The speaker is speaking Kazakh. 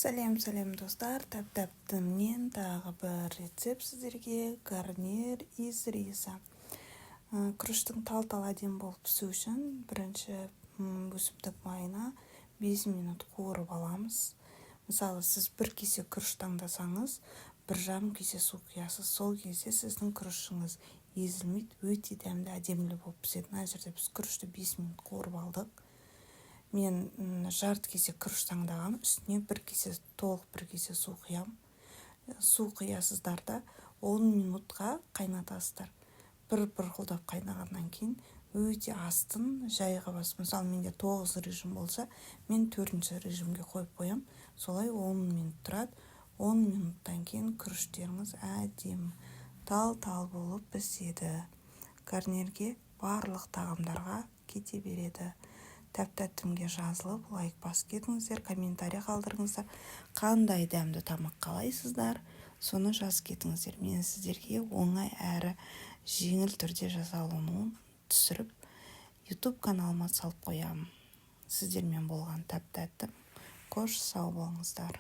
Сәлем достар, тәп-тәптімнен тағы бір рецепт сіздерге. Гарнир из риса. Күріштің тал-тал әдем болып пісу үшін бірінші өсімдік майына 5 минут қуырып аламыз. Мысалы, сіз 1 кесе күріш таңдасаңыз, 1,5 кесе су құясыз. Сол кезде сіздің күрішіңіз езілмейді, өте дәмді әдемілі болып піседі. Мына жерде біз күрішті 5 минут қуырып алдық. Мен жарты кесе күріш таңдағам, үстіне 1 кесе толық 1 кесе су құям. Су құясыздар да 10 минутқа қайнатасыздар. Бір бұрқылдап қайнағаннан кейін өте астын жайға басып. Мысалы, менде 9 режим болса, мен 4-ші режимге қойып қоям. Солай 10 минут тұрады. 10 минуттан кейін күріштеріңіз әдемі тал-тал болып піседі. Гарнирге барлық тағамдарға кете береді. Тәп-тәттімге жазылып, лайк басып кетіңіздер, комментарий қалдырыңыздар. Қандай дәмді тамақ қалайсыздар, соны жазып кетіңіздер. Мен сіздерге оңай әрі жеңіл түрде жасалуын түсіріп, YouTube каналыма салып қоямын. Сіздермен болған тәп-тәттім. Қош сау болыңыздар.